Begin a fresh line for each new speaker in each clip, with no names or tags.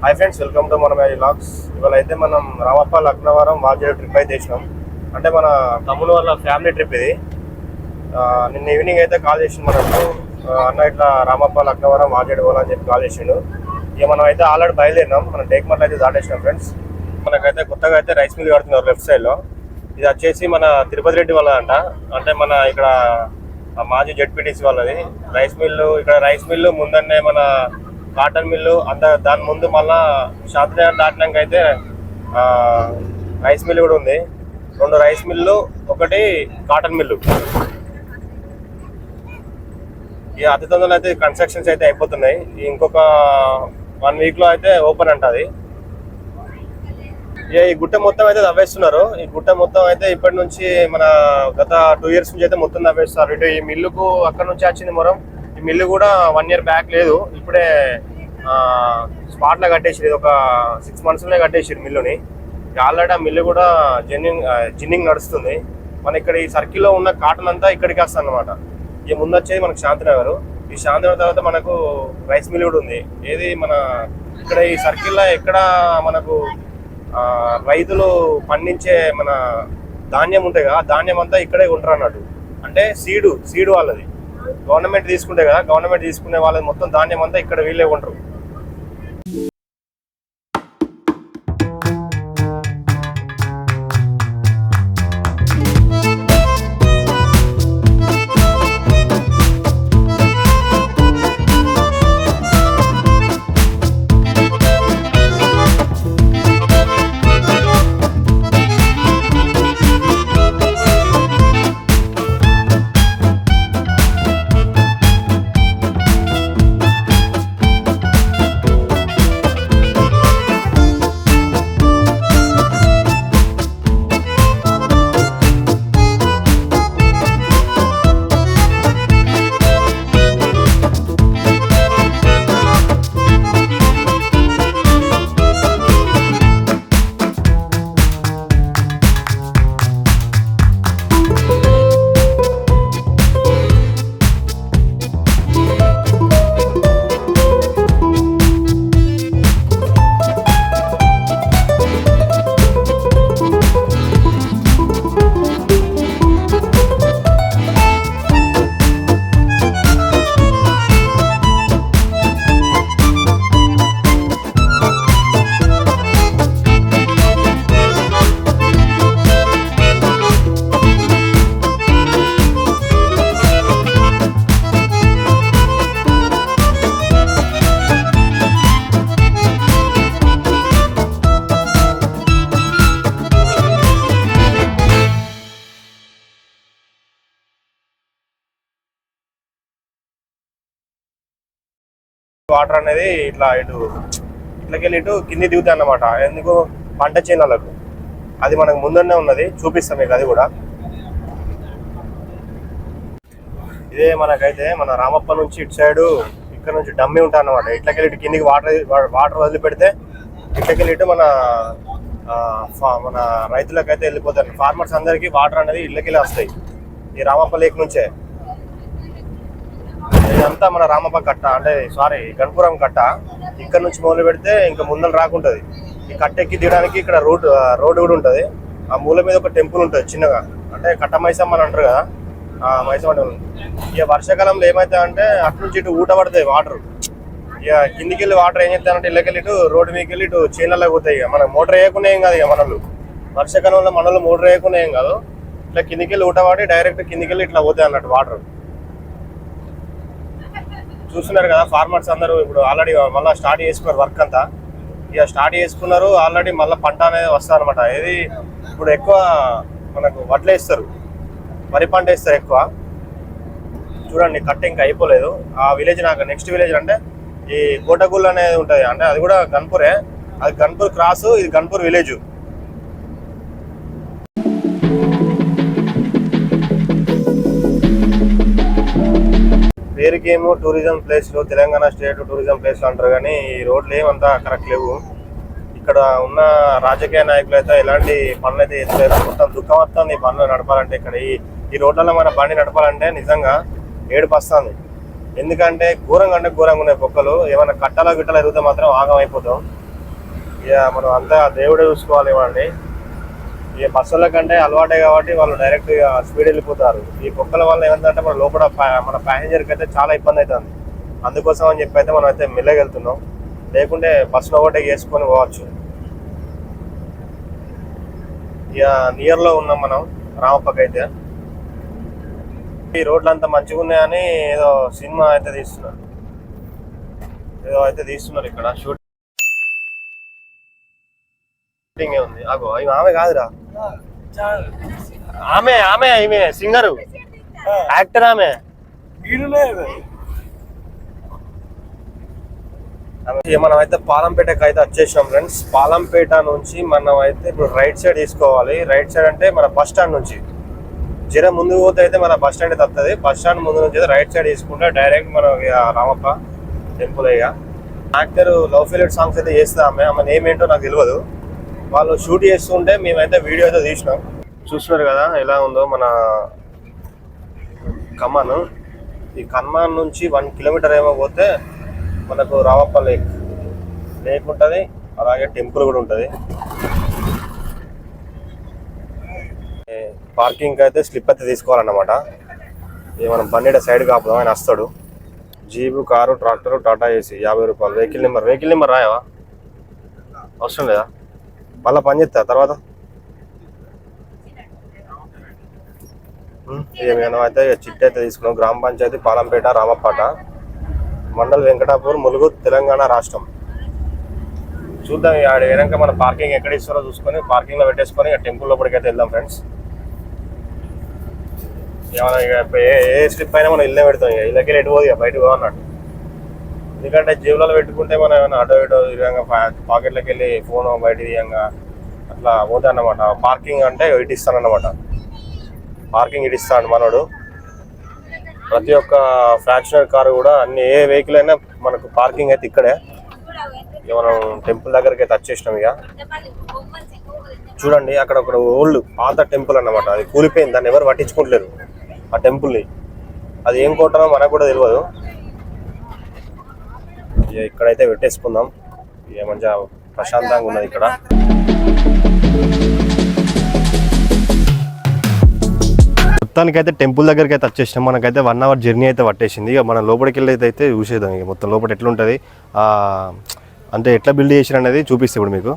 Hi friends, welcome to మన magic vlogs. ఇవాళ అయితే మనం రామప్ప లక్నవరం వాజేడు ట్రిప్ అయితే చేసినాం. అంటే మన తమ్ముడు వాళ్ళ ఫ్యామిలీ ట్రిప్ ఇది. నిన్న ఈవినింగ్ అయితే కాల్ చేసిండు మనకు, అన్న ఇట్లా రామప్ప లక్నవరం వాజేడు పోవాలని చెప్పి కాల్ చేసిండు. ఇక మనం అయితే ఆల్రెడీ బయలుదేరినాం. మనం టేక్మర్లు అయితే దాటేసినాం ఫ్రెండ్స్. మనకైతే కొత్తగా అయితే రైస్ మిల్ కడుతున్నారు లెఫ్ట్ సైడ్లో. ఇది వచ్చేసి మన తిరుపతి రెడ్డి వాళ్ళదంట. అంటే మన ఇక్కడ మాజీ జెడ్పీటీసీ వాళ్ళది రైస్ మిల్లు. ఇక్కడ రైస్ మిల్లు ముందన్నే మన కాటన్ మిల్లు అంత దాని ముందు మళ్ళా శాంతినగర్ దాటినాక అయితే రైస్ మిల్లు కూడా ఉంది. 2 రైస్ మిల్లు, 1 కాటన్ మిల్లు. ఈ అతి తొందరలో అయితే కన్స్ట్రక్షన్స్ అయితే అయిపోతున్నాయి. ఇంకొక 1 వీక్లో అయితే ఓపెన్ అంటది. ఈ గుట్ట మొత్తం అయితే తవ్వేస్తున్నారు. ఈ గుట్ట మొత్తం అయితే ఇప్పటి నుంచి మన గత 2 years నుంచి అయితే మొత్తం తవ్వేస్తారు. ఇటు ఈ మిల్లుకు అక్కడ నుంచి వచ్చింది మొరం. ఈ మిల్లు కూడా 1 year బ్యాక్ లేదు, ఇప్పుడే స్పాట్లో కట్టేసారు. ఇది ఒక 6 monthsలోనే కట్టేసారు మిల్లుని. ఆల్రెడీ ఆ మిల్లు కూడా జిన్నింగ్ నడుస్తుంది. మన ఇక్కడ ఈ సర్కిల్లో ఉన్న కాటన్ అంతా ఇక్కడికి వస్తుంది అనమాట. ఈ ముందు వచ్చేది మనకు శాంతినగర్. ఈ శాంతినగర్ తర్వాత మనకు రైస్ మిల్ కూడా ఉంది. ఏది మన ఇక్కడ ఈ సర్కిల్లో ఎక్కడ మనకు రైతులు పండించే మన ధాన్యం ఉంటాయి కదా, ధాన్యం అంతా ఇక్కడే ఉంటారు అన్నట్టు. అంటే సీడు వాళ్ళది. గవర్నమెంట్ తీసుకుంటే కదా, గవర్నమెంట్ తీసుకునే వాళ్ళది మొత్తం ధాన్యం అంతా ఇక్కడ వీళ్ళే ఉంటారు. వాటర్ అనేది ఇట్లకెళ్ళి ఇటు కింది దిగుతాయి అన్నమాట. ఎందుకు పంట చేనులకు. అది మనకు ముందనే ఉన్నది, చూపిస్తాం మీకు అది కూడా. ఇదే మనకైతే మన రామప్ప నుంచి ఇటు సైడు ఇక్కడ నుంచి డమ్మి ఉంటాయి అన్నమాట. ఇట్లకెళ్ళి ఇటు కిందికి వాటర్ వదిలిపెడితే ఇట్లకెళ్ళి ఇటు మన రైతులకైతే వెళ్ళిపోతారు. ఫార్మర్స్ అందరికీ వాటర్ అనేది ఇళ్ళకెళ్ళి వస్తాయి ఈ రామప్ప లేక్ నుంచే. ఇదంతా మన రామప్ప కట్ట, అంటే గణపురం కట్ట. ఇక్కడ నుంచి మొదలు పెడితే ఇంకా ముందర రాకుంటుంది. ఈ కట్ట ఎక్కి దిగడానికి ఇక్కడ రోడ్డు కూడా ఉంటుంది. ఆ మూల మీద ఒక టెంపుల్ ఉంటుంది చిన్నగా, అంటే కట్ట మైసమ్మ అని అంటారు కదా, మైసమ్మ టెంపుల్. ఇక వర్షాకాలంలో ఏమవుతా అంటే అటు నుంచి ఇటు ఊట పడతాయి వాటర్. ఇక కిందికి వెళ్ళి వాటర్ ఏం చేస్తానంటే ఇళ్ళకెళ్ళి ఇటు రోడ్డు మీదకి వెళ్ళి ఇటు చేనులలో పోతాయి. ఇక మనం మోటార్ వేయకుండా ఏం కాదు. ఇక మనలు వర్షాకాలంలో మనలో మోటార్ వేయకుండా ఏం కాదు. ఇట్లా కిందికి వెళ్ళి ఊట పడి డైరెక్ట్ కిందికి వెళ్ళి ఇట్లా పోతాయి అన్నట్టు వాటర్. చూస్తున్నారు కదా, ఫార్మర్స్ అందరూ ఇప్పుడు ఆల్రెడీ మళ్ళీ స్టార్ట్ చేసుకున్నారు వర్క్ అంతా. ఇక స్టార్ట్ చేసుకున్నారు ఆల్రెడీ. మళ్ళీ పంట అనేది వస్తుంది అనమాట. ఏది ఇప్పుడు ఎక్కువ మనకు వడ్లు వేస్తారు, వరి పంట వేస్తారు ఎక్కువ. చూడండి, కట్ట ఇంకా అయిపోలేదు. ఆ విలేజ్ నాకు నెక్స్ట్ విలేజ్ అంటే ఈ కోటగుల్ అనేది ఉంటుంది. అంటే అది కూడా గన్పూరే. అది గన్పూర్ క్రాస్, ఇది గన్పూర్ విలేజ్. పేరుకి ఏమో టూరిజం ప్లేస్లు, తెలంగాణ స్టేట్ టూరిజం ప్లేస్లు అంటారు, కానీ ఈ రోడ్లు ఏమంతా కరెక్ట్ లేవు. ఇక్కడ ఉన్న రాజకీయ నాయకులు అయితే ఎలాంటి పనులు అయితే ఎత్తలేరు. మొత్తం దుఃఖం వస్తుంది ఈ పనులు నడపాలంటే. ఇక్కడ ఈ రోడ్లలో మన బండి నడపాలంటే నిజంగా ఏడుపు వస్తుంది. ఎందుకంటే ఘోరంగా ఉన్నాయి బొక్కలు. ఏమైనా కట్టాల గిట్టలు ఎరిగితే మాత్రం ఆగం అయిపోతాం. ఇక మనం అంతా దేవుడే చూసుకోవాలి ఇవ్వండి. ఈ బస్సుల కంటే అలవాటే కాబట్టి వాళ్ళు డైరెక్ట్ స్పీడ్ వెళ్ళిపోతారు. ఈ కుక్కల వల్ల ఏమంటే మన లోపల మన ప్యాసింజర్కి అయితే చాలా ఇబ్బంది అవుతుంది. అందుకోసం అని చెప్పి అయితే మనం అయితే మెల్లగా వెళ్తున్నాం, లేకుంటే బస్సులో ఒకటే వేసుకొని పోవచ్చు. ఇక నియర్లో ఉన్నాం మనం రామప్పకి అయితే. ఈ రోడ్లు అంతా మంచిగా ఉన్నాయని ఏదో సినిమా అయితే తీస్తున్నారు, ఇక్కడ షూటింగ్ ఉంది. అగో ఇవి ఆమె కాదురా, ఈమె సింగరు, యాక్టర్ ఆమె. మనం అయితే పాలంపేటకి అయితే వచ్చేసాం ఫ్రెండ్స్. పాలంపేట నుంచి మనం అయితే ఇప్పుడు రైట్ సైడ్ తీసుకోవాలి. రైట్ సైడ్ అంటే మన బస్ స్టాండ్ నుంచి జర ముందుకు పోతే అయితే మన బస్ స్టాండ్ తప్పుతుంది. బస్ స్టాండ్ ముందు నుంచి అయితే రైట్ సైడ్ తీసుకుంటే డైరెక్ట్ మనం రామప్ప టెంపుల్. అయ్యా యాక్టర్ లవ్ ఫెయిల్యూర్ సాంగ్స్ అయితే చేస్తామే, ఆమె నేమ్ ఏంటో నాకు తెలియదు. వాళ్ళు షూట్ చేస్తుంటే మేమైతే వీడియో అయితే తీసినాం. చూస్తున్నారు కదా ఎలా ఉందో మన కమాన్. ఈ కమాన్ నుంచి 1 కిలోమీటర్ ఏమో పోతే మనకు రామప్ప లేక్ ఉంటుంది, అలాగే టెంపుల్ కూడా ఉంటుంది. పార్కింగ్ అయితే స్లిప్ అయితే తీసుకోవాలన్నమాట. ఇది మనం బండి సైడ్ కాపుదాం, ఆయన వస్తాడు. Jeep, car, tractor, Tata ace 50 రూపాయలు. వెహికల్ నెంబర్ రాయవా? అవసరం లేదా? మళ్ళీ పని చేస్తా తర్వాత. ఏమైనా అయితే చిట్టి అయితే తీసుకున్నాం. గ్రామ పంచాయతీ పాలంపేట, రామప్పట, మండల్ వెంకటాపూర్, ములుగు, తెలంగాణ రాష్ట్రం. చూద్దాం ఆడ వెనక మన పార్కింగ్ ఎక్కడ ఇస్తారో చూసుకొని పార్కింగ్లో పెట్టేసుకొని టెంపుల్ లోపలికి అయితే వెళ్దాం ఫ్రెండ్స్. ఏమైనా ఏ స్లిప్ అయినా మనం ఇల్లే పెడతాం, ఇక ఇళ్ళకి ఎటు పోదు, బయటకు పోవన్నట్టు. ఎందుకంటే జేబులలో పెట్టుకుంటే మనం ఏమైనా అటో ఇటో విధంగా పాకెట్లోకి వెళ్ళి ఫోన్ బయట తీయంగా అట్లా పోతాయి అన్నమాట. పార్కింగ్ అంటే ఇటు ఇస్తానన్నమాట, పార్కింగ్ ఇటు ఇస్తాడు మనోడు. ప్రతి ఒక్క ఫ్రాక్షనర్ కారు కూడా అన్ని ఏ వెహికల్ అయినా మనకు పార్కింగ్ అయితే ఇక్కడే. ఇక మనం టెంపుల్ దగ్గరికి అయితే వచ్చేసినాం. ఇక చూడండి అక్కడ ఒక ఓల్డ్ పాత టెంపుల్ అన్నమాట, అది కూలిపోయింది, దాన్ని ఎవరు పట్టించుకుంటలేరు ఆ టెంపుల్ని. అది ఏం కోటనో మనకు కూడా తెలియదు. ఇక ఇక్కడైతే పెట్టేసుకుందాం, ఇక మంచిగా ప్రశాంతంగా ఉన్నది ఇక్కడ. మొత్తానికైతే టెంపుల్ దగ్గరికి అయితే వచ్చేసినాం. మనకైతే 1 అవర్ జర్నీ అయితే పట్టేసింది. ఇక మనం లోపలికి వెళ్ళి అయితే చూసేద్దాం. ఇక మొత్తం లోపల ఎట్లుంటుంది అంటే ఎట్లా బిల్డ్ చేసిన అనేది చూపిస్తే ఇప్పుడు మీకు.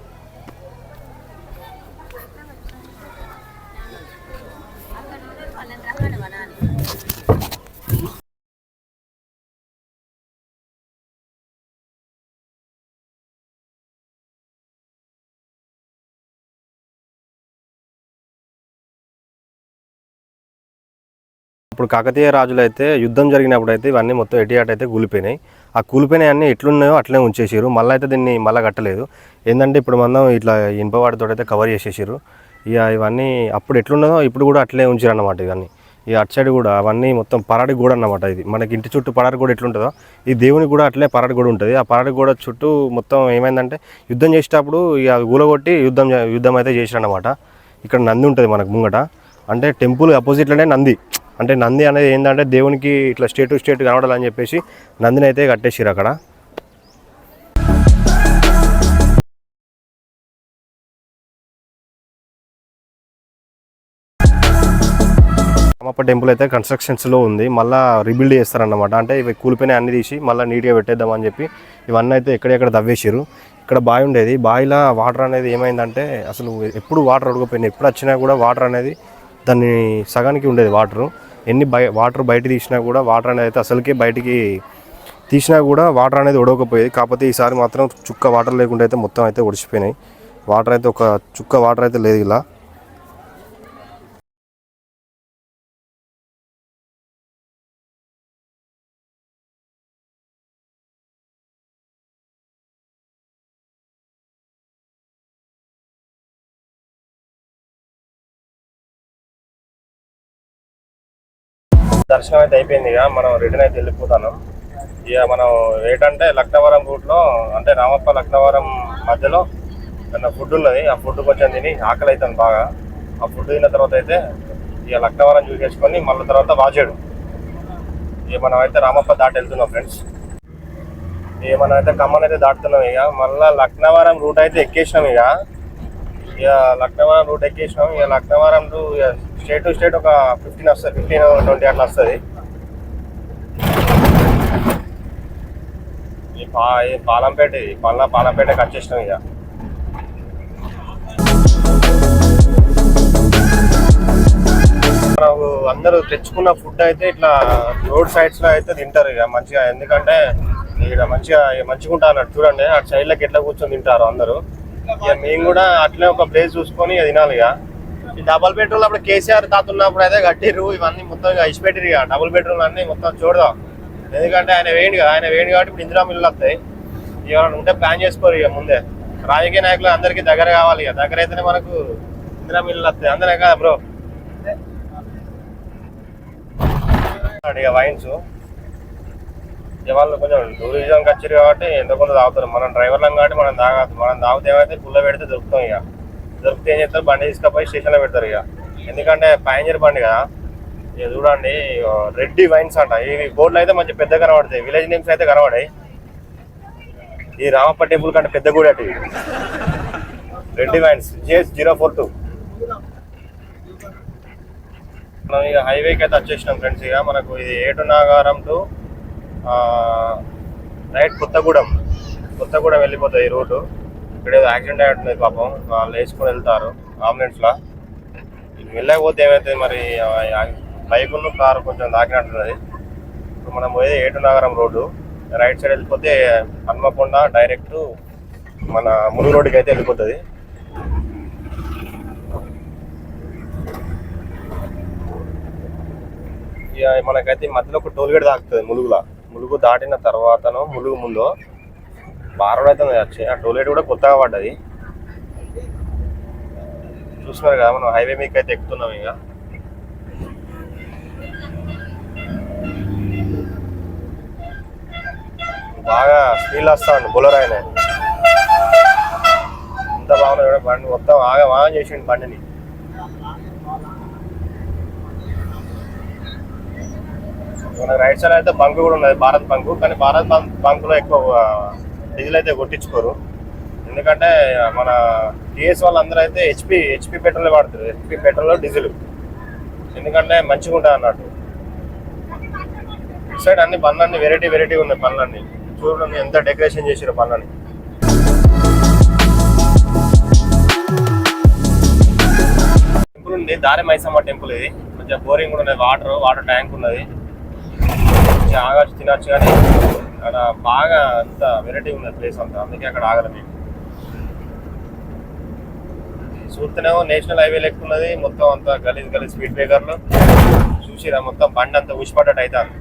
ఇప్పుడు కాకతీయ రాజులు అయితే యుద్ధం జరిగినప్పుడు అయితే ఇవన్నీ మొత్తం ఎటియాట్ అయితే కూలిపోయినాయి. ఆ కూలిపోయినాయి అన్నీ ఎట్లున్నాయో అట్లనే ఉంచేసారు. మళ్ళీ అయితే దీన్ని మళ్ళీ కట్టలేదు. ఏంటంటే ఇప్పుడు మనం ఇట్లా ఇనుపవాడితో అయితే కవర్ చేసేసారు. ఇక ఇవన్నీ అప్పుడు ఎట్లున్నదో ఇప్పుడు కూడా అట్లే ఉంచారు అన్నమాట. ఇవన్నీ ఈ అటు సైడ్ కూడా అవన్నీ మొత్తం పరాడి గోడ అన్నమాట. ఇది మనకి ఇంటి చుట్టూ పరాడి గోడ ఎట్లుంటుందో ఈ దేవుని కూడా అట్లే పరాడి గోడ ఉంటుంది. ఆ పరాడి గోడ చుట్టూ మొత్తం ఏమైందంటే యుద్ధం చేసేటప్పుడు ఇక గూలగొట్టి యుద్ధం అయితే చేశారు అన్నమాట. ఇక్కడ నంది ఉంటుంది మనకు ముంగట, అంటే టెంపుల్ అపోజిట్లోనే నంది. అంటే నంది అనేది ఏంటంటే దేవునికి ఇట్లా స్టేట్ టు స్టేట్ కనబడాలని చెప్పేసి నందిని అయితే కట్టేసారు అక్కడ. రామప్ప టెంపుల్ అయితే కన్స్ట్రక్షన్స్లో ఉంది, మళ్ళీ రీబిల్డ్ చేస్తారన్నమాట. అంటే ఇవి కూలిపోయినా అన్ని తీసి మళ్ళీ నీట్గా పెట్టేద్దామని చెప్పి ఇవన్నీ అయితే ఎక్కడెక్కడ తవ్వేసారు. ఇక్కడ బావి ఉండేది, బావిలో వాటర్ అనేది ఏమైందంటే అసలు ఎప్పుడు వాటర్ అడగపోయినాయి. ఎప్పుడు వచ్చినా కూడా వాటర్ అనేది దాన్ని సగానికి ఉండేది వాటరు. ఎన్ని వాటర్ బయట తీసినా కూడా వాటర్ అనేది అయితే అసలుకే బయటికి తీసినా కూడా వాటర్ అనేది ఉడవకపోయేది. కాకపోతే ఈసారి మాత్రం చుక్క వాటర్ లేకుండా అయితే మొత్తం అయితే ఒడిచిపోయినాయి. వాటర్ అయితే ఒక చుక్క వాటర్ అయితే లేదు ఇలా. దర్శనం అయితే అయిపోయింది. ఇక మనం రిటర్న్ అయితే వెళ్ళిపోతాను. ఇక మనం ఏంటంటే లక్నవరం రూట్లో అంటే రామప్ప లక్నవరం మధ్యలో ఏమన్నా ఫుడ్ ఉన్నది, ఆ ఫుడ్ కొంచెం తిని ఆకలి అవుతుంది బాగా. ఆ ఫుడ్ తిన్న తర్వాత అయితే ఇక లక్నవరం చూసేసుకొని మళ్ళీ తర్వాత వాజేడు. ఇక మనం అయితే రామప్ప దాటి వెళ్తున్నాం ఫ్రెండ్స్. మనం అయితే ఖమ్మం అయితే దాటుతున్నాం. ఇక మళ్ళీ లక్నవరం రూట్ అయితే ఎక్కేసినాం. ఇక లక్నవరం రూట్ ఎక్కేసినాం. ఇక Laknavaram to state to state ఒక 15 వస్తుంది, 15-20 అట్లా వస్తుంది. ఈ పాలంపేట, పాలంపేటకి వచ్చేసినాం. ఇక మనకు అందరూ తెచ్చుకున్న ఫుడ్ అయితే ఇట్లా రోడ్ సైడ్స్ లో అయితే తింటారు ఇక మంచిగా. ఎందుకంటే ఇక్కడ మంచిగా ఉంటారు అన్నట్టు. చూడండి అటు సైడ్ లకి ఎట్లా కూర్చొని తింటారు అందరూ. ఇక మేము కూడా అట్లే ఒక ప్లేస్ చూసుకొని తినాలి. ఇక ఈ డబుల్ బెడ్రూమ్ అప్పుడు కేసీఆర్ తాత ఉన్నప్పుడు అయితే కట్టిర్రు ఇవన్నీ మొత్తం ఇచ్చిపెట్టిరు. ఇక డబుల్ బెడ్రూమ్ అన్ని మొత్తం చూడదాం. ఎందుకంటే ఆయన వేయండి కాబట్టి ఇప్పుడు ఇందిరా మిల్లులు వస్తాయి. ఎవరైనా ఉంటే ప్లాన్ చేసుకోరు ఇక ముందే. రాజకీయ నాయకులు అందరికీ దగ్గర కావాలి. ఇక దగ్గర అయితేనే మనకు ఇందిరా మిల్లులు వస్తాయి. అందరే కదా బ్రో. ఇక వైన్స్ వాళ్ళు కొంచెం టూరిజంకి వచ్చారు కాబట్టి ఎంత కొంత తాగుతారు. మనం డ్రైవర్లం కాబట్టి మనం తాగదు. మనం తాగితే ఏమైతే పుల్ల పెడితే దొరుకుతాం. ఇక దొరికితే ఏం చేస్తారు, బండి తీసుకపోయి స్టేషన్లో పెడతారు. ఇక ఎందుకంటే ప్యాసింజర్ బండి కదా. ఇక చూడండి రెడ్డి వైన్స్ అంట. ఇవి బోర్డులు అయితే మంచి పెద్ద కనబడతాయి. విలేజ్ నేమ్స్ అయితే కనబడాయి. ఈ రామప్ప టెంపుల్ కంటే పెద్ద గుడి అటు రెడ్డి వైన్స్ JS042. మనం ఇక హైవేకి అయితే వచ్చేసినాం ఫ్రెండ్స్. ఇక మనకు ఇది ఏటునాగారం టు రైట్ కొత్తగూడెం వెళ్ళిపోతుంది ఈ రూటు. ఇక్కడ ఏదో యాక్సిడెంట్ అయ్యింది పాపం. వాళ్ళు వేసుకొని వెళ్తారు అంబులెన్స్లో. వెళ్ళకపోతే ఏమవుతుంది మరి, బైక్ ఉన్న కారు కొంచెం దాకినట్టున్నది. ఇప్పుడు మనం పోయేది ఏటునాగారం రోడ్డు. రైట్ సైడ్ వెళ్ళిపోతే హన్మకొండ డైరెక్ట్ మన ములుగు రోడ్డుకి అయితే వెళ్ళిపోతుంది. ఇక మనకైతే మధ్యలో ఒక టోల్గేట్ తాకుతుంది ములుగు దాటిన తర్వాతనో ములుగు ముందు బారోడ్ అయితే వచ్చి ఆ టోల్గేట్ కూడా కొత్తగా పడ్డది. చూస్తున్నారు కదా మనం హైవే మీకు అయితే ఎక్కుతున్నాం. ఇక బాగా స్పీడ్ వస్తామండి బొలర్ ఆయన. ఎంత బాగున్నా కూడా బండి మొత్తం బాగా చేసిండు బండిని. మన రైట్ సైడ్ అయితే బంక్ కూడా ఉన్నది, భారత్ బంక్. కానీ భారత్ బంక్లో ఎక్కువ డీజిల్ అయితే కొట్టించుకోరు. ఎందుకంటే మన టీఎస్ వాళ్ళందరూ అయితే హెచ్పి పెట్రోల్ వాడతారు. HP petrol diesel. ఎందుకంటే మంచిగా ఉంటుంది అన్నట్టు. ఇటు సైడ్ అన్ని బండ్లన్నీ వెరైటీ ఉన్నాయి. బండ్లన్నీ చూడండి ఎంత డెకరేషన్ చేసారు బండ్లని. టెంపుల్ ఉంది, దారి మైసమ్మ టెంపుల్. ఇది కొంచెం బోరింగ్ కూడా ఉన్నది. వాటర్ ట్యాంక్ ఉన్నది. ఆగచ్చు తినచ్చు. కానీ అక్కడ బాగా అంత వెరైటీ ఉన్నది ప్లేస్ అంతా. అందుకే అక్కడ ఆగలం మేము. చూస్తేనేమో నేషనల్ హైవే లెక్క ఉన్నది మొత్తం అంతా. గలీజ్ స్పీడ్ బ్రేకర్లు చూసిరా మొత్తం. బండి అంతా ఉసిపడ్డట్టు అవుతుంది.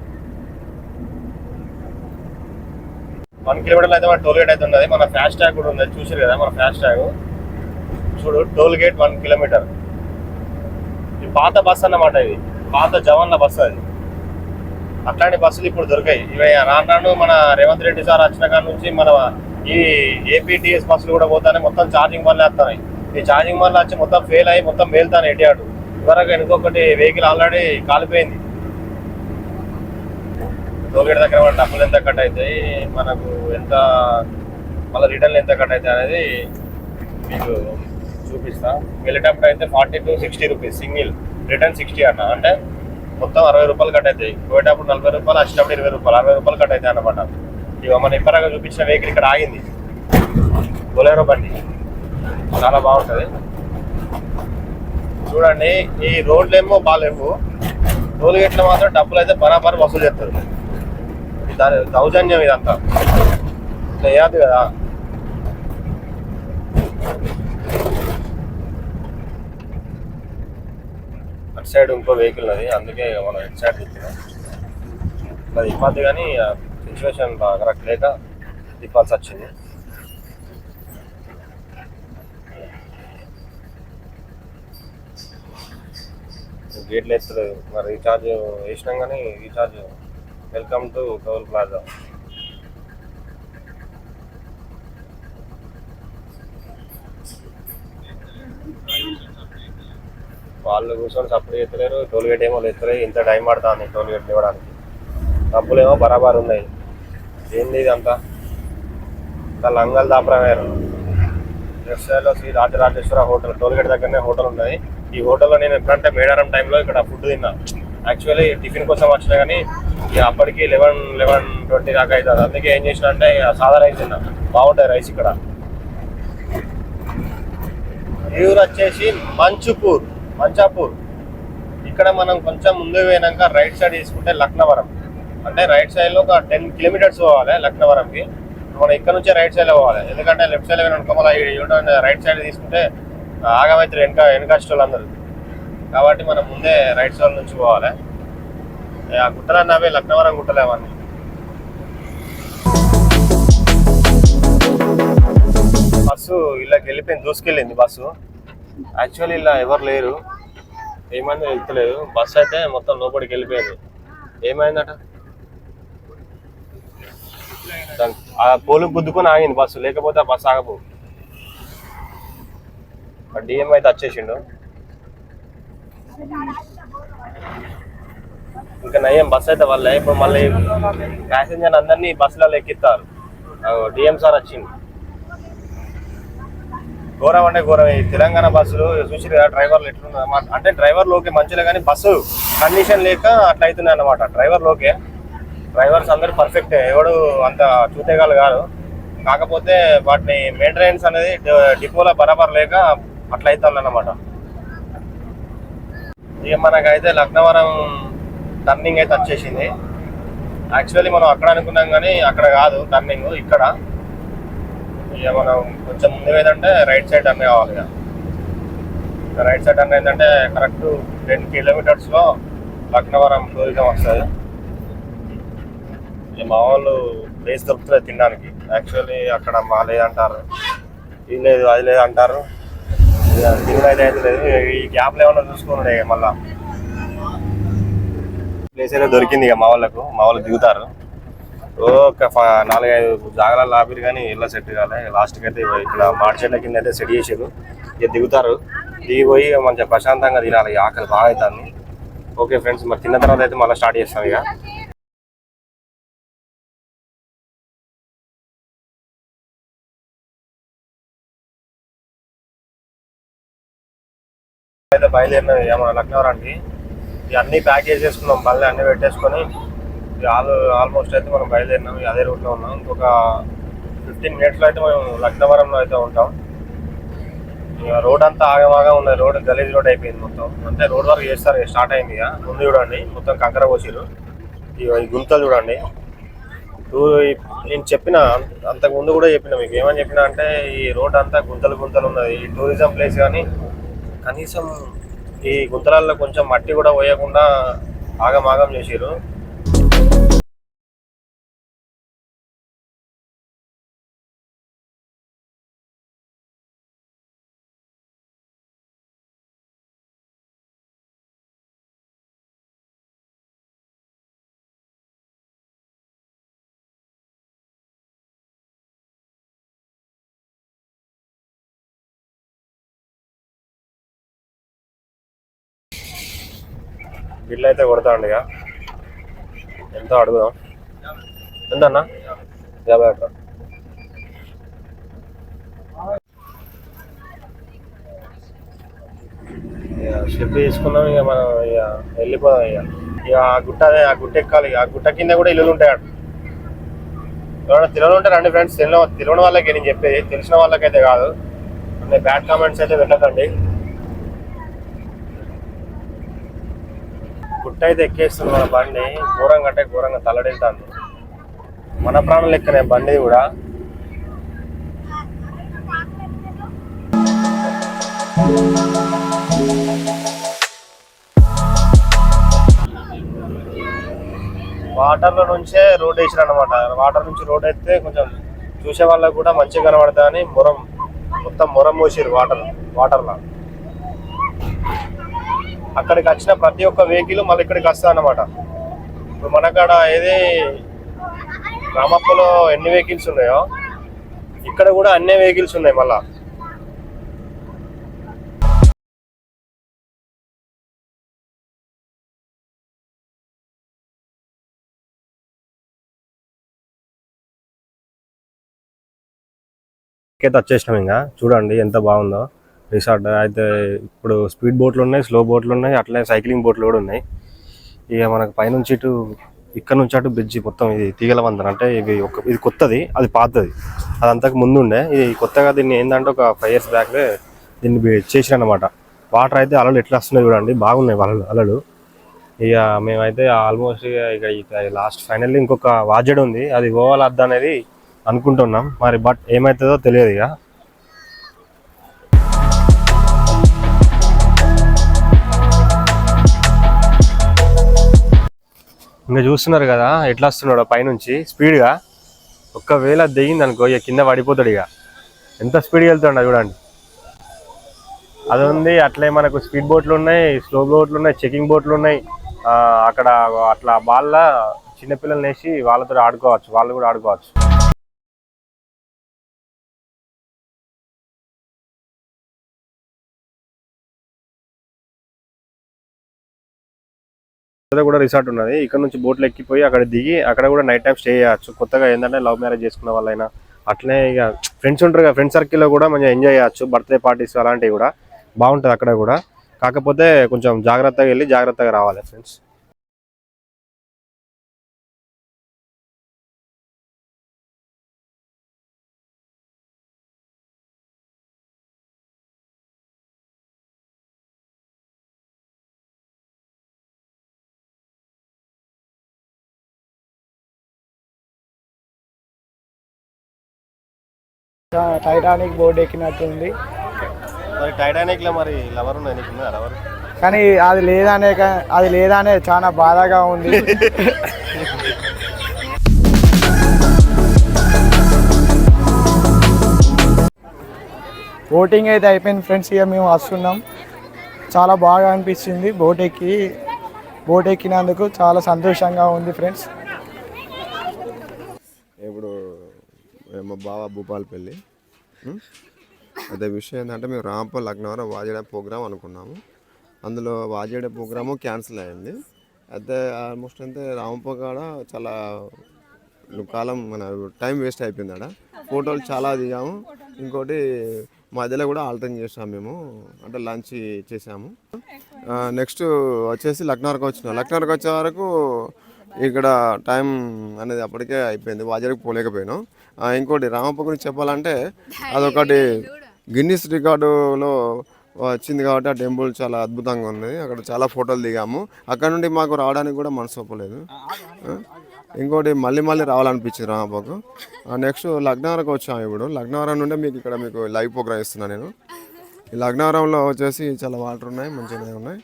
1 కిలోమీటర్లు అయితే మన టోల్ గేట్ అయితే ఉన్నది. మన ఫాస్ట్ ట్యాగ్ కూడా ఉన్నది. చూసారు కదా మన ఫాస్ట్ ట్యాగ్. చూడు టోల్ గేట్ 1 కిలోమీటర్. ఇది పాత బస్ అన్నమాట. ఇది పాత జవాన్ల బస్సు. అది అట్లాంటి బస్సులు ఇప్పుడు దొరికాయి. ఇవి రాను మన రేవంత్ రెడ్డి సార్ వచ్చిన కాడ నుంచి మన ఈ ఏపీటీఎస్ బస్సులు కూడా పోతానే మొత్తం ఛార్జింగ్ బండ్లు వేస్తున్నాయి. ఈ ఛార్జింగ్ బండ్లు వచ్చి మొత్తం ఫెయిల్ అయ్యి మొత్తం మేలుతాను ఎటు. ఇవరకు ఇంకొకటి వెహికల్ ఆల్రెడీ కాలిపోయింది. టోల్గేట్ దగ్గర మన డబ్బులు ఎంత కట్ అవుతాయి, మనకు ఎంత మళ్ళీ రిటర్న్ ఎంత కట్ అవుతాయి అనేది మీకు చూపిస్తా. వెళ్ళేటప్పుడు అయితే 40 to 60 రూపీస్ సింగిల్, రిటర్న్ 60 అట. అంటే మొత్తం 60 రూపాయలు కట్ అవుతాయి. పోయేటప్పుడు 40 రూపాయలు, వచ్చేటప్పుడు 20 రూపాయలు, 60 రూపాయలు కట్ అవుతాయి అన్నమాట. ఇక మన ఇప్పటిగా చూపించిన వెహికల్ ఇక్కడ ఆగింది. బొలెరో బండి చాలా బాగుంటుంది. చూడండి ఈ రోడ్లు ఏమో బాగాలేవు, టోల్ గేట్లు మాత్రం డబ్బులు అయితే బరాబర్ వసూలు చేస్తారు. దాని దౌర్జన్యం ఇదంతా. ఇట్లా వేయదు కదా. అటు సైడ్ ఇంకో వెహికల్ అది, అందుకే మనం ఇటు సైడ్ తిప్పినాం. అది ఇబ్బంది కానీ సిచ్యువేషన్ కరెక్ట్ లేక తిప్పాల్సి వచ్చింది. గేట్లు వేస్తలేదు మరి. రీఛార్జ్ వేసినాం కానీ recharge. Welcome to toll plaza. వాళ్ళు కూర్చొని సపోర్ట్ చేస్తలేరు. టోల్ గేట్ ఏమో లేస్తలేదు. ఇంత టైం పడుతుంది టోల్ గేట్ ఇవ్వడానికి. డబ్బులు ఏమో బరాబర్ ఉన్నాయి. ఏంది ఇది అంతా లంగల్ దాపురం వేరు. లెఫ్ట్ సైడ్ లో శ్రీ రాజరాజేశ్వర హోటల్, టోల్గేట్ దగ్గరనే హోటల్ ఉన్నది. ఈ హోటల్లో నేను ఎప్పుడంటే మేడారం టైంలో ఇక్కడ ఫుడ్ తిన్నా. యాక్చువల్లీ టిఫిన్ కోసం వచ్చినా కానీ అప్పటికి 11-11:20 దాకా అవుతుంది. అందుకే ఏం చేసిన అంటే సాదా రైస్ తిన్నా. బాగుంటుంది రైస్ ఇక్కడ. ఈ ఊరు వచ్చేసి మంచాపూర్. ఇక్కడ మనం కొంచెం ముందు పోయినాక రైట్ సైడ్ తీసుకుంటే లక్నవరం. అంటే రైట్ సైడ్ లో ఒక 10 కిలోమీటర్స్ పోవాలి లక్నవరంకి. మనం ఇక్కడ నుంచే రైట్ సైడ్ లో పోవాలి. ఎందుకంటే లెఫ్ట్ సైడ్ వెనుక మళ్ళీ రైట్ సైడ్ తీసుకుంటే ఆగమైతే వెనకాస్టోళ్ళు అందరు. కాబట్టి మనం ముందే రైట్ సైడ్ నుంచి పోవాలి. ఆ గుట్టలన్నీ అవే లక్నవరం గుట్టలే అవన్నీ. బస్సు ఇలాకి వెళ్ళిపోయింది, దూసుకెళ్ళింది బస్సు. యాక్చువల్లీ ఇలా ఎవరు లేరు, ఏమైందో వెళ్తలేదు. బస్సు అయితే మొత్తం లోపలికి వెళ్ళిపోయింది. ఏమైందట, ఆ పోలు గుద్దుకొని ఆగింది బస్సు, లేకపోతే ఆ బస్సు ఆగపో. డిఎం అయితే వచ్చేసిండు. ఇంకా నయ్యం బస్సు అయితే వాళ్ళే. ఇప్పుడు మళ్ళీ ప్యాసింజర్ అందరినీ బస్సులలో ఎక్కిస్తారు. డిఎం సార్ వచ్చిండు. ఘోరం అంటే ఘోరం. ఈ తెలంగాణ బస్సులు చూసి కదా డ్రైవర్లు ఎట్లున్నారు అంటే డ్రైవర్లు ఓకే మంచిగా, కానీ బస్సు కండిషన్ లేక అట్లా అవుతున్నాయి అన్నమాట. డ్రైవర్స్ అందరూ పర్ఫెక్టే, ఎవడు అంత చూతేగాలు కాదు. కాకపోతే వాటిని మెయింటెనెన్స్ అనేది డిపోలో బరాబర్ లేక అట్లా అవుతుంది అన్నమాట. ఇక మనకైతే లక్నవరం టర్నింగ్ అయితే వచ్చేసింది. యాక్చువల్లీ మనం అక్కడ అనుకున్నాం కానీ అక్కడ కాదు టర్నింగ్, ఇక్కడ. ఇక మనం కొంచెం ముందు ఏంటంటే రైట్ సైడ్ టర్న్ కావాలి. ఇక రైట్ సైడ్ టర్న్ ఏంటంటే కరెక్ట్ 10 కిలోమీటర్స్లో లక్నవరం టూరిజం వస్తుంది. ఇక మా వాళ్ళు ప్లేస్ దొరుకుతుంది తినడానికి. యాక్చువల్లీ అక్కడ మా లేదంటారు, ఇది లేదు అది లేదు అంటారు. తినడం అయితే లేదు. ఈ గ్యాప్లో ఏమన్నా చూసుకున్నాడు. మళ్ళా ప్లేస్ అయితే దొరికింది. ఇక మా వాళ్ళు దిగుతారు. ఒక 4-5 జాగాలలో ఆపిరు కానీ ఇలా సెట్ కాలే. లాస్ట్కి అయితే ఇక్కడ మార్చెట్ల కింద అయితే సెట్ చేసారు. ఇక దిగుతారు, దిగిపోయి మంచిగా ప్రశాంతంగా తినాలి. ఆకలి బాగా అవుతుంది. ఓకే ఫ్రెండ్స్, మరి తిన్న తర్వాత అయితే మళ్ళీ స్టార్ట్ చేస్తాం. ఇక అయితే బయలుదేరిన లక్నవరానికి. అన్నీ ప్యాక్ చేసేసుకున్నాం, మళ్ళీ అన్నీ పెట్టేసుకొని ఆల్మోస్ట్ అయితే మనం బయలుదేరినాం. అదే రూట్లో ఉన్నాం. ఇంకొక 15 మినిట్స్లో అయితే మనం లక్నవరంలో అయితే ఉంటాం. ఇక రోడ్ అంతా ఆగమాగా ఉన్నది. రోడ్ గలీజ్ రోడ్ అయిపోయింది మొత్తం. అంటే రోడ్ వరకు చేస్తారు, స్టార్ట్ అయింది. ఇక ముందు చూడండి మొత్తం కంకర పోసిరు. ఈ గుంతలు చూడండి. నేను చెప్పిన అంతకు ముందు కూడా చెప్పిన మీకు. ఏమని చెప్పిన అంటే ఈ రోడ్ అంతా గుంతలు ఉన్నది. ఈ టూరిజం ప్లేస్ కానీ కనీసం ఈ గుంతలలో కొంచెం మట్టి కూడా పోయకుండా ఆగమాగం చేసిరు. బిల్లు అయితే కొడతాండి. ఇక ఎంతో అడుగుదాం. ఎంతన్నా? 50 అట్లా. షిప్ తీసుకున్నాం. ఇక మనం ఇక వెళ్ళిపోదాం. ఇక ఆ గుట్ట ఎక్కాలి. ఆ గుట్ట కింద కూడా ఇల్లులు ఉంటాయి. ఎవరైనా తెలియని ఉంటే రండి ఫ్రెండ్స్. తెలియని వాళ్ళకి నేను చెప్పేది, తెలిసిన వాళ్ళకైతే కాదు. అంటే బ్యాడ్ కామెంట్స్ అయితే పెట్టకండి. గుట్ట అయితే ఎక్కేస్తుంది మన బండి. ఘోరంగా అంటే ఘోరంగా తల్లడిల్తాను. మన ప్రాణం లెక్కనే బండి కూడా. వాటర్లో నుంచే రోడ్ వేసారు అనమాట. వాటర్ నుంచి రోడ్ అయితే కొంచెం చూసే వాళ్ళకి కూడా మంచిగా కనబడతా అని మొత్తం మొరం పోసారు వాటర్లో. అక్కడికి వచ్చిన ప్రతి ఒక్క వెహికల్ మళ్ళీ ఇక్కడికి వస్తా అన్నమాట. ఇప్పుడు మనకాడ ఏది రామప్పలో ఎన్ని వెహికల్స్ ఉన్నాయో ఇక్కడ కూడా అన్ని వెహికల్స్ ఉన్నాయి మళ్ళా. అయితే వచ్చేసినాం. ఇంకా చూడండి ఎంత బాగుందో రిసార్ట్ అయితే. ఇప్పుడు స్పీడ్ బోట్లు ఉన్నాయి, స్లో బోట్లు ఉన్నాయి, అట్లనే సైక్లింగ్ బోట్లు కూడా ఉన్నాయి. ఇక మనకు పైనుంచి ఇటు ఇక్కడ నుంచి అటు బ్రిడ్జి మొత్తం ఇది తీగల వంతెన. అంటే ఇది కొత్తది, అది పాతది, అది అంతకు ముందు ఉండే. ఇది కొత్తగా దీన్ని ఏంటంటే ఒక 5 years బ్యాక్ దీన్ని చేసిన అనమాట. వాటర్ అయితే అలలు ఎట్లా వస్తున్నాయి చూడండి, బాగున్నాయి అలలు. ఇక మేమైతే ఆల్మోస్ట్ ఇక లాస్ట్ ఫైనల్లీ ఇంకొక వాజెడ్ ఉంది, అది పోవాలి వద్ద అనేది అనుకుంటున్నాం. మరి బట్ ఏమవుతుందో తెలియదు. ఇక ఇంకా చూస్తున్నారు కదా ఎట్లా వస్తున్నాడు పైనుంచి స్పీడ్గా. ఒక్కవేళ దిగింది అనుకో ఇక కింద పడిపోతాడు. ఇక ఎంత స్పీడ్గా వెళ్తాడు చూడండి. అది ఉంది. అట్లే మనకు స్పీడ్ బోట్లు ఉన్నాయి, స్లో బోట్లు ఉన్నాయి, చెకింగ్ బోట్లు ఉన్నాయి. అక్కడ అట్లా వాళ్ళ చిన్నపిల్లల్ని వేసి వాళ్ళతో ఆడుకోవచ్చు, వాళ్ళు కూడా ఆడుకోవచ్చు. కూడా రిసార్ట్ ఉన్నది. ఇక్కడ నుంచి బోట్లు ఎక్కిపోయి అక్కడ దిగి అక్కడ కూడా నైట్ టైం స్టే చేయొచ్చు. కొత్తగా ఏంటంటే లవ్ మ్యారేజ్ చేసుకున్న వాళ్ళైనా అట్లనే ఇక ఫ్రెండ్స్ ఉంటారు కదా, ఫ్రెండ్ సర్కిల్లో కూడా మంచిగా ఎంజాయ్ చేయొచ్చు. బర్త్డే పార్టీస్ అలాంటివి కూడా బాగుంటుంది అక్కడ కూడా. కాకపోతే కొంచెం జాగ్రత్తగా వెళ్ళి జాగ్రత్తగా రావాలి ఫ్రెండ్స్.
Titanic board ఎక్కినట్టుంది.
మరి టైటానిక్ లో మరి లవర్ ఉన్నాయి, నీకు లవర్?
కానీ అది లేదనే చాలా బాధగా ఉంది. బోటింగ్ అయితే అయిపోయింది ఫ్రెండ్స్. ఇక మేము వస్తున్నాం. చాలా బాగా అనిపించింది బోట్ ఎక్కినందుకు చాలా సంతోషంగా ఉంది ఫ్రెండ్స్.
ఇప్పుడు మా బావ భూపాలపల్లి. అదే విషయం ఏంటంటే మేము రాంపల్ లక్నవరం వాజేడ ప్రోగ్రామ్ అనుకున్నాము. అందులో వాజేడ ప్రోగ్రాము క్యాన్సిల్ అయింది. అయితే ఆల్మోస్ట్ అయితే రాంపల్ కాడ చాలా కాలం మన టైం వేస్ట్ అయిపోయింది. ఆడ ఫోటోలు చాలా దిగాము. ఇంకోటి మధ్యలో కూడా ఆల్టరింగ్ చేసాము మేము, అంటే లంచ్ చేసాము. నెక్స్ట్ వచ్చేసి లక్నవరంకి వచ్చినాం. లక్నవరంకి వచ్చే వరకు ఇక్కడ టైం అనేది అప్పటికే అయిపోయింది, వాజేడకి పోలేకపోయినాం. ఇంకోటి రామప్ప గురించి చెప్పాలంటే అదొకటి గిన్నిస్ రికార్డులో వచ్చింది కాబట్టి ఆ టెంపుల్ చాలా అద్భుతంగా ఉంది. అక్కడ చాలా ఫోటోలు దిగాము. అక్కడ నుండి మాకు రావడానికి కూడా మనసు ఒప్పలేదు. ఇంకోటి మళ్ళీ రావాలనిపించింది రామప్పకు. నెక్స్ట్ లక్నవరంకి వచ్చాము. ఇప్పుడు లక్నవరం నుండి మీకు లైవ్ ప్రోగ్రామ్ ఇస్తున్నాను నేను. ఈ లక్నవరంలో వచ్చేసి చాలా వాటర్ ఉన్నాయి, మంచిగా ఉన్నాయి.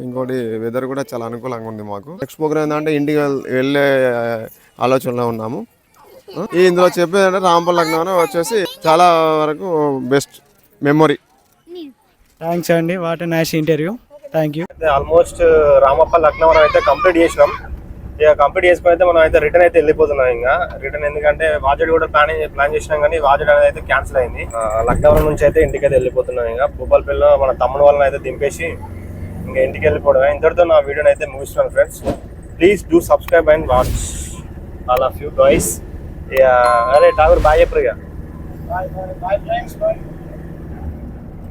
ఇంకోటి వెదర్ కూడా చాలా అనుకూలంగా ఉంది మాకు. నెక్స్ట్ ప్రోగ్రామ్ ఏంటంటే ఇంటికి వెళ్ళే ఆలోచనలో ఉన్నాము. ఇందులో చెప్పేది అంటే రాంపల్ లక్నవరం వచ్చేసి చాలా వరకు బెస్ట్ మెమొరీ.
థ్యాంక్స్ అండి, what a nice interview. Thank you.
Almost Ramappa Laknavaram అయితే కంప్లీట్ చేసినాం. ఇక కంప్లీట్ చేసుకుని అయితే మనం అయితే రిటర్న్ అయితే వెళ్ళిపోతున్నాం. ఇంకా రిటర్న్ ఎందుకంటే వాజేడ్ కూడా ప్లాన్ చేసినాం, కానీ వాజేడ్ అనేది అయితే క్యాన్సిల్ అయింది. లక్నవరం నుంచి అయితే ఇంటికి అయితే వెళ్ళిపోతున్నాం. ఇంకా భూపాలపల్లిలో మన తమ్ముడు వాళ్ళని అయితే దింపేసి ఇంకా ఇంటికి వెళ్ళిపోవడం. ఇంతటితో నా వీడియోని అయితే ముగిస్తున్నాను friends. Please do subscribe and watch all of you guys. అరే టాగర్ బాయ్ చెప్పరు.
Bye friends.